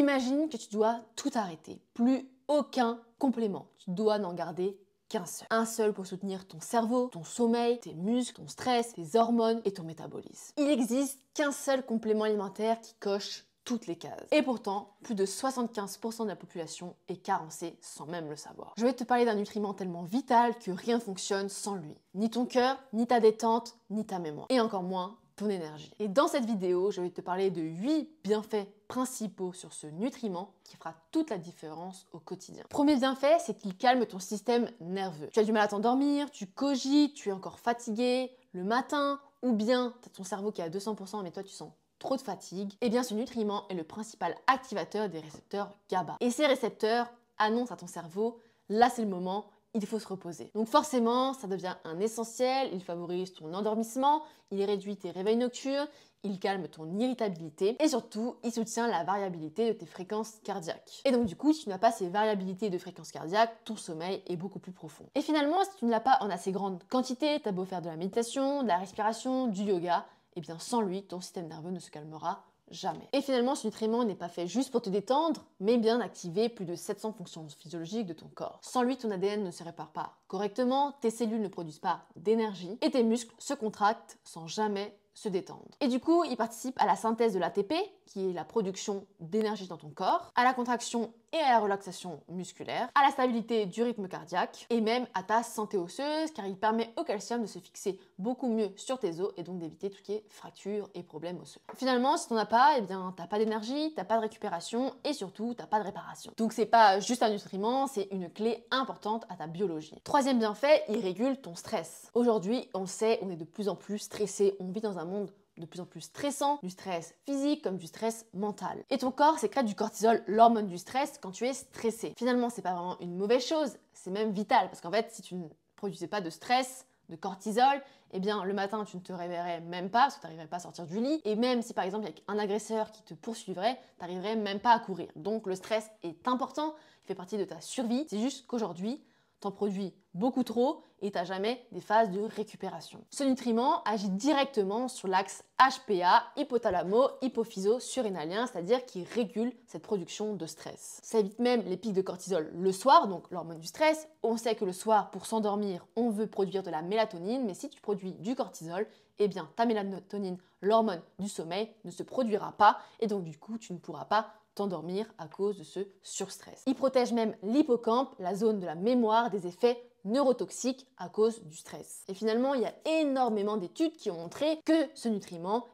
Imagine que tu dois tout arrêter, plus aucun complément. Tu dois n'en garder qu'un seul. Un seul pour soutenir ton cerveau, ton sommeil, tes muscles, ton stress, tes hormones et ton métabolisme. Il n'existe qu'un seul complément alimentaire qui coche toutes les cases. Et pourtant, plus de 75% de la population est carencée sans même le savoir. Je vais te parler d'un nutriment tellement vital que rien ne fonctionne sans lui. Ni ton cœur, ni ta détente, ni ta mémoire. Et encore moins ton énergie. Et dans cette vidéo, je vais te parler de 8 bienfaits principaux sur ce nutriment qui fera toute la différence au quotidien. Premier bienfait, c'est qu'il calme ton système nerveux. Tu as du mal à t'endormir, tu cogites, tu es encore fatigué le matin, ou bien tu as ton cerveau qui est à 200% mais toi tu sens trop de fatigue, eh bien ce nutriment est le principal activateur des récepteurs GABA. Et ces récepteurs annoncent à ton cerveau, là c'est le moment, il faut se reposer. Donc forcément, ça devient un essentiel, il favorise ton endormissement, il réduit tes réveils nocturnes, il calme ton irritabilité et surtout, il soutient la variabilité de tes fréquences cardiaques. Et donc du coup, si tu n'as pas ces variabilités de fréquences cardiaques, ton sommeil est beaucoup plus profond. Et finalement, si tu ne l'as pas en assez grande quantité, t'as beau faire de la méditation, de la respiration, du yoga, et bien sans lui, ton système nerveux ne se calmera jamais. Et finalement, ce nutriment n'est pas fait juste pour te détendre, mais bien d'activer plus de 700 fonctions physiologiques de ton corps. Sans lui, ton ADN ne se répare pas correctement, tes cellules ne produisent pas d'énergie, et tes muscles se contractent sans jamais se détendre. Et du coup, il participe à la synthèse de l'ATP, qui est la production d'énergie dans ton corps, à la contraction et à la relaxation musculaire, à la stabilité du rythme cardiaque, et même à ta santé osseuse, car il permet au calcium de se fixer beaucoup mieux sur tes os, et donc d'éviter tout ce qui est fractures et problèmes osseux. Finalement, si t'en as pas, eh bien t'as pas d'énergie, t'as pas de récupération, et surtout t'as pas de réparation. Donc c'est pas juste un nutriment, c'est une clé importante à ta biologie. Troisième bienfait, il régule ton stress. Aujourd'hui, on le sait, on est de plus en plus stressé, on vit dans un monde de plus en plus stressant, du stress physique comme du stress mental. Et ton corps sécrète du cortisol, l'hormone du stress, quand tu es stressé. Finalement, c'est pas vraiment une mauvaise chose, c'est même vital, parce qu'en fait, si tu ne produisais pas de stress, de cortisol, eh bien le matin tu ne te réveillerais même pas parce que tu n'arriverais pas à sortir du lit, et même si par exemple il y a un agresseur qui te poursuivrait, tu n'arriverais même pas à courir. Donc le stress est important, il fait partie de ta survie, c'est juste qu'aujourd'hui t'en produis beaucoup trop et t'as jamais des phases de récupération. Ce nutriment agit directement sur l'axe HPA, hypothalamo-hypophyso-surrénalien, c'est-à-dire qui régule cette production de stress. Ça évite même les pics de cortisol le soir, donc l'hormone du stress. On sait que le soir, pour s'endormir, on veut produire de la mélatonine, mais si tu produis du cortisol, eh bien ta mélatonine, l'hormone du sommeil, ne se produira pas et donc du coup tu ne pourras pas t'endormir à cause de ce surstress. Il protège même l'hippocampe, la zone de la mémoire, des effets neurotoxiques à cause du stress. Et finalement, il y a énormément d'études qui ont montré que ce nutriment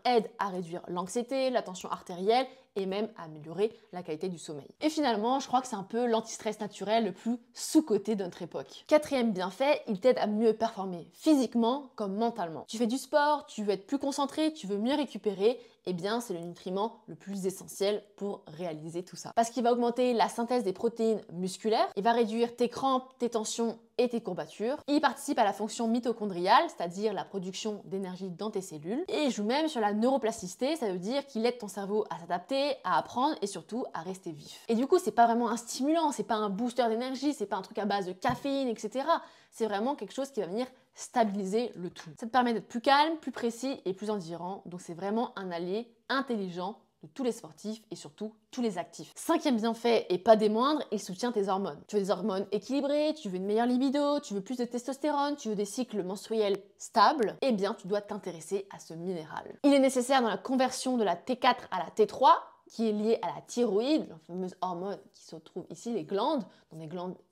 aide à réduire l'anxiété, la tension artérielle et même à améliorer la qualité du sommeil. Et finalement, je crois que c'est un peu l'antistress naturel le plus sous-coté de notre époque. Quatrième bienfait, il t'aide à mieux performer physiquement comme mentalement. Tu fais du sport, tu veux être plus concentré, tu veux mieux récupérer, eh bien c'est le nutriment le plus essentiel pour réaliser tout ça. Parce qu'il va augmenter la synthèse des protéines musculaires, il va réduire tes crampes, tes tensions et tes courbatures. Il participe à la fonction mitochondriale, c'est-à-dire la production d'énergie dans tes cellules. Et il joue même sur la neuroplasticité, ça veut dire qu'il aide ton cerveau à s'adapter, à apprendre et surtout à rester vif. Et du coup, c'est pas vraiment un stimulant, c'est pas un booster d'énergie, c'est pas un truc à base de caféine, etc. C'est vraiment quelque chose qui va venir stabiliser le tout. Ça te permet d'être plus calme, plus précis et plus endurant. Donc c'est vraiment un allié intelligent de tous les sportifs et surtout tous les actifs. Cinquième bienfait, et pas des moindres, il soutient tes hormones. Tu veux des hormones équilibrées, tu veux une meilleure libido, tu veux plus de testostérone, tu veux des cycles menstruels stables, eh bien tu dois t'intéresser à ce minéral. Il est nécessaire dans la conversion de la T4 à la T3, qui est liée à la thyroïde, la fameuse hormone qui se trouve ici, les glandes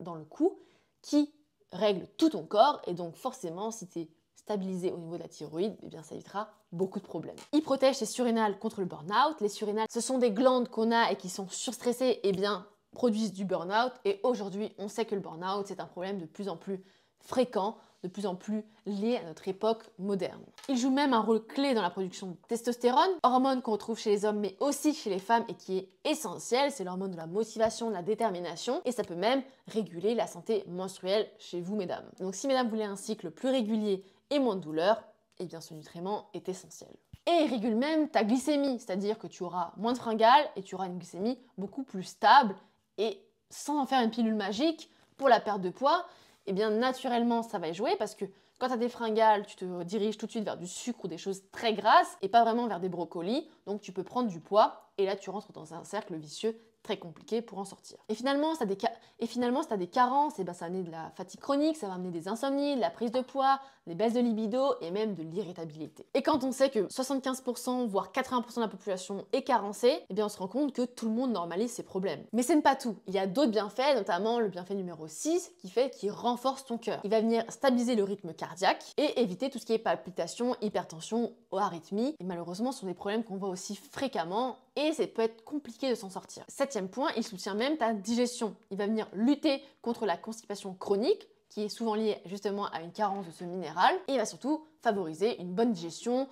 dans le cou, qui règle tout ton corps, et donc forcément si tu es stabilisé au niveau de la thyroïde, eh bien ça évitera beaucoup de problèmes. Il protège tes surrénales contre le burn-out. Les surrénales, ce sont des glandes qu'on a et qui sont surstressées, eh bien produisent du burn-out, et aujourd'hui on sait que le burn-out c'est un problème de plus en plus fréquent, de plus en plus lié à notre époque moderne. Il joue même un rôle clé dans la production de testostérone, hormone qu'on retrouve chez les hommes mais aussi chez les femmes et qui est essentielle, c'est l'hormone de la motivation, de la détermination, et ça peut même réguler la santé menstruelle chez vous mesdames. Donc si mesdames voulez un cycle plus régulier et moins de douleur, eh bien ce nutriment est essentiel. Et il régule même ta glycémie, c'est-à-dire que tu auras moins de fringales et tu auras une glycémie beaucoup plus stable, et sans en faire une pilule magique pour la perte de poids, eh bien naturellement ça va y jouer parce que quand tu as des fringales, tu te diriges tout de suite vers du sucre ou des choses très grasses et pas vraiment vers des brocolis. donc tu peux prendre du poids et là tu rentres dans un cercle vicieux très compliqué pour en sortir. Et finalement, si tu as des carences, et ben ça va amener de la fatigue chronique, ça va amener des insomnies, de la prise de poids, des baisses de libido et même de l'irritabilité. Et quand on sait que 75% voire 80% de la population est carencée, eh bien on se rend compte que tout le monde normalise ses problèmes. Mais ce n'est pas tout. Il y a d'autres bienfaits, notamment le bienfait numéro 6 qui renforce ton cœur. Il va venir stabiliser le rythme cardiaque et éviter tout ce qui est palpitations, hypertension ou arythmie. Et malheureusement, ce sont des problèmes qu'on voit aussi fréquemment et ça peut être compliqué de s'en sortir. Septième point, il soutient même ta digestion. Il va venir lutter contre la constipation chronique, qui est souvent liée justement à une carence de ce minéral, et il va surtout favoriser une bonne digestion,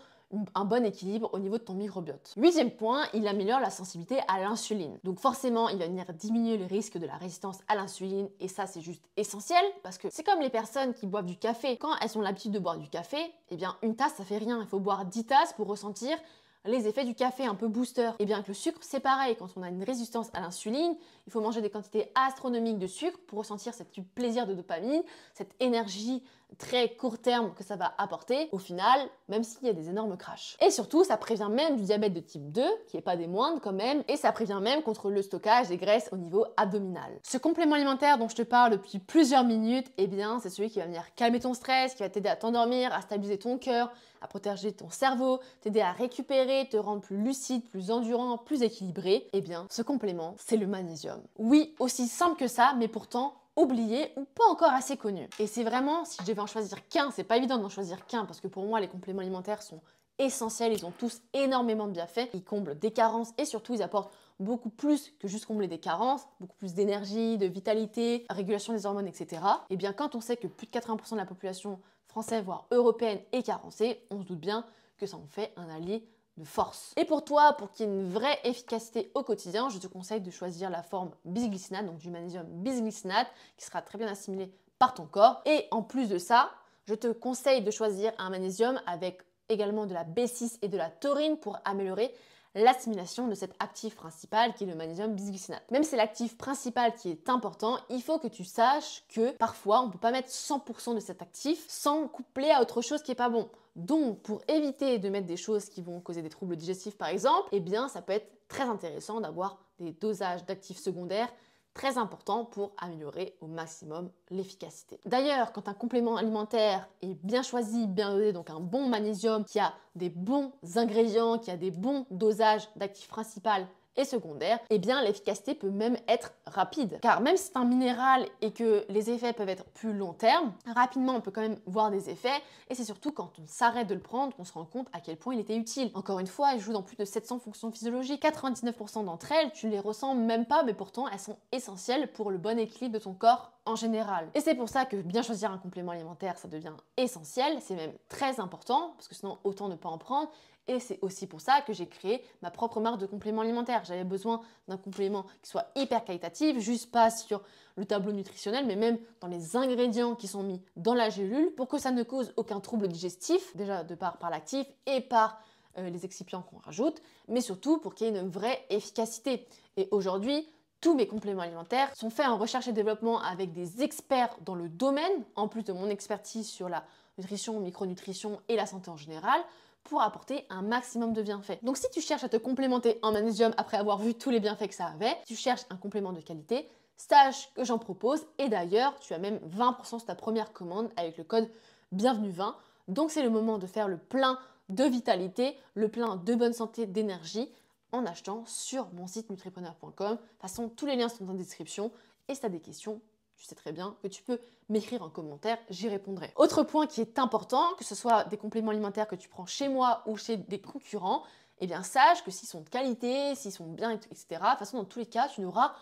un bon équilibre au niveau de ton microbiote. Huitième point, il améliore la sensibilité à l'insuline. Donc forcément, il va venir diminuer le risque de la résistance à l'insuline, et ça c'est juste essentiel, parce que c'est comme les personnes qui boivent du café. Quand elles ont l'habitude de boire du café, eh bien une tasse ça fait rien, il faut boire 10 tasses pour ressentir les effets du café un peu booster. Et bien avec le sucre, c'est pareil. Quand on a une résistance à l'insuline, il faut manger des quantités astronomiques de sucre pour ressentir ce plaisir de dopamine, cette énergie très court terme que ça va apporter, au final, même s'il y a des énormes crashs. Et surtout, ça prévient même du diabète de type 2, qui n'est pas des moindres quand même, et ça prévient même contre le stockage des graisses au niveau abdominal. Ce complément alimentaire dont je te parle depuis plusieurs minutes, eh bien, c'est celui qui va venir calmer ton stress, qui va t'aider à t'endormir, à stabiliser ton cœur, à protéger ton cerveau, t'aider à récupérer, te rendre plus lucide, plus endurant, plus équilibré. Eh bien, ce complément, c'est le magnésium. Oui, aussi simple que ça, mais pourtant oublié ou pas encore assez connu. Et c'est vraiment, si je devais en choisir qu'un, c'est pas évident d'en choisir qu'un parce que pour moi, les compléments alimentaires sont essentiels, ils ont tous énormément de bienfaits, ils comblent des carences et surtout ils apportent beaucoup plus que juste combler des carences, beaucoup plus d'énergie, de vitalité, régulation des hormones, etc. Et bien quand on sait que plus de 80% de la population française, voire européenne, est carencée, on se doute bien que ça en fait un allié de force. Et pour toi, pour qu'il y ait une vraie efficacité au quotidien, je te conseille de choisir la forme bisglycinate, donc du magnésium bisglycinate, qui sera très bien assimilé par ton corps. Et en plus de ça, je te conseille de choisir un magnésium avec également de la B6 et de la taurine pour améliorer l'assimilation de cet actif principal qui est le magnésium bisglycinate. Même si c'est l'actif principal qui est important, il faut que tu saches que parfois on ne peut pas mettre 100% de cet actif sans coupler à autre chose qui n'est pas bon. Donc pour éviter de mettre des choses qui vont causer des troubles digestifs par exemple, eh bien ça peut être très intéressant d'avoir des dosages d'actifs secondaires très important pour améliorer au maximum l'efficacité. D'ailleurs, quand un complément alimentaire est bien choisi, bien dosé, donc un bon magnésium qui a des bons ingrédients, qui a des bons dosages d'actifs principaux et secondaires, eh bien l'efficacité peut même être rapide. Car même si c'est un minéral et que les effets peuvent être plus long terme, rapidement on peut quand même voir des effets et c'est surtout quand on s'arrête de le prendre qu'on se rend compte à quel point il était utile. Encore une fois, il joue dans plus de 700 fonctions physiologiques, 99% d'entre elles, tu ne les ressens même pas, mais pourtant elles sont essentielles pour le bon équilibre de ton corps en général. Et c'est pour ça que bien choisir un complément alimentaire, ça devient essentiel, c'est même très important, parce que sinon autant ne pas en prendre. Et c'est aussi pour ça que j'ai créé ma propre marque de compléments alimentaires. J'avais besoin d'un complément qui soit hyper qualitatif, juste pas sur le tableau nutritionnel, mais même dans les ingrédients qui sont mis dans la gélule pour que ça ne cause aucun trouble digestif, déjà de par l'actif et par les excipients qu'on rajoute, mais surtout pour qu'il y ait une vraie efficacité. Et aujourd'hui, tous mes compléments alimentaires sont faits en recherche et développement avec des experts dans le domaine, en plus de mon expertise sur la nutrition, micronutrition et la santé en général, pour apporter un maximum de bienfaits. Donc si tu cherches à te complémenter en magnésium après avoir vu tous les bienfaits que ça avait, tu cherches un complément de qualité, sache que j'en propose et d'ailleurs tu as même 20% sur ta première commande avec le code bienvenue20. Donc c'est le moment de faire le plein de vitalité, le plein de bonne santé, d'énergie en achetant sur mon site nutripreneur.com. De toute façon, tous les liens sont dans la description et si tu as des questions, tu sais très bien que tu peux m'écrire en commentaire, j'y répondrai. Autre point qui est important, que ce soit des compléments alimentaires que tu prends chez moi ou chez des concurrents, eh bien sache que s'ils sont de qualité, s'ils sont bien, etc., de toute façon, dans tous les cas, tu n'auras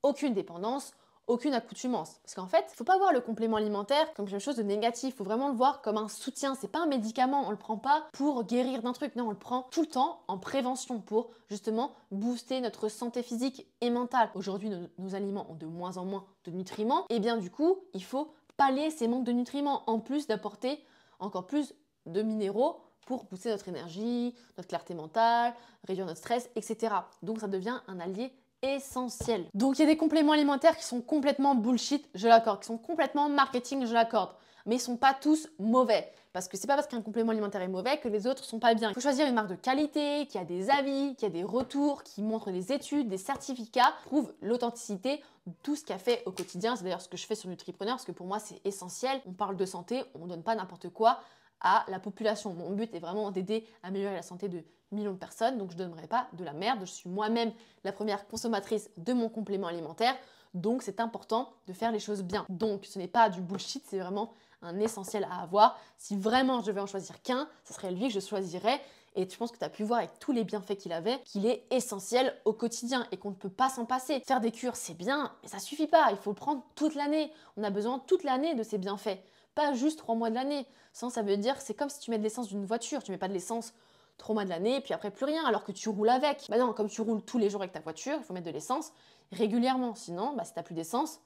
aucune dépendance, aucune accoutumance. Parce qu'en fait, il ne faut pas voir le complément alimentaire comme quelque chose de négatif, il faut vraiment le voir comme un soutien. C'est pas un médicament, on ne le prend pas pour guérir d'un truc, non, on le prend tout le temps en prévention pour justement booster notre santé physique et mentale. Aujourd'hui, nos aliments ont de moins en moins de nutriments, et bien du coup, il faut pallier ces manques de nutriments, en plus d'apporter encore plus de minéraux pour booster notre énergie, notre clarté mentale, réduire notre stress, etc. Donc ça devient un allié essentiel. Donc il y a des compléments alimentaires qui sont complètement bullshit, je l'accorde, qui sont complètement marketing, je l'accorde. Mais ils sont pas tous mauvais. Parce que c'est pas parce qu'un complément alimentaire est mauvais que les autres sont pas bien. Il faut choisir une marque de qualité, qui a des avis, qui a des retours, qui montre des études, des certificats, prouvent l'authenticité de tout ce qu'il a fait au quotidien. C'est d'ailleurs ce que je fais sur Nutripreneur, parce que pour moi c'est essentiel. On parle de santé, on ne donne pas n'importe quoi à la population. Mon but est vraiment d'aider à améliorer la santé de millions de personnes, donc je ne donnerai pas de la merde. Je suis moi-même la première consommatrice de mon complément alimentaire, donc c'est important de faire les choses bien. Donc ce n'est pas du bullshit, c'est vraiment un essentiel à avoir. Si vraiment je devais en choisir qu'un, ce serait lui que je choisirais. Et je pense que tu as pu voir avec tous les bienfaits qu'il avait, qu'il est essentiel au quotidien et qu'on ne peut pas s'en passer. Faire des cures, c'est bien, mais ça suffit pas. Il faut le prendre toute l'année. On a besoin toute l'année de ces bienfaits, pas juste 3 mois de l'année. Sans, ça veut dire que c'est comme si tu mets de l'essence d'une voiture. Tu mets pas de l'essence 3 mois de l'année, puis après plus rien, alors que tu roules avec. Bah non, comme tu roules tous les jours avec ta voiture, il faut mettre de l'essence régulièrement. Sinon, si tu n'as plus d'essence,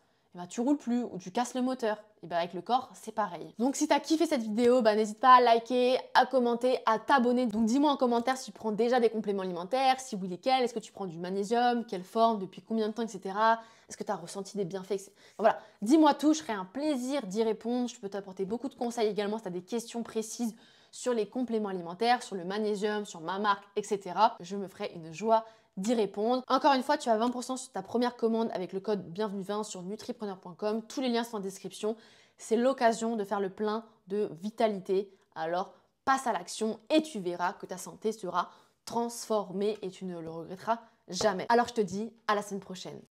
tu roules plus ou tu casses le moteur. Et avec le corps, c'est pareil. Donc si tu as kiffé cette vidéo, n'hésite pas à liker, à commenter, à t'abonner. Donc dis-moi en commentaire si tu prends déjà des compléments alimentaires, si oui lesquels, est-ce que tu prends du magnésium, quelle forme, depuis combien de temps, etc. Est-ce que tu as ressenti des bienfaits, etc. Voilà, dis-moi tout, je ferai un plaisir d'y répondre. Je peux t'apporter beaucoup de conseils également si tu as des questions précises sur les compléments alimentaires, sur le magnésium, sur ma marque, etc. Je me ferai une joie d'y répondre. Encore une fois, tu as 20% sur ta première commande avec le code bienvenue20 sur nutripreneur.com. Tous les liens sont en description. C'est l'occasion de faire le plein de vitalité. Alors, passe à l'action et tu verras que ta santé sera transformée et tu ne le regretteras jamais. Alors, je te dis à la semaine prochaine.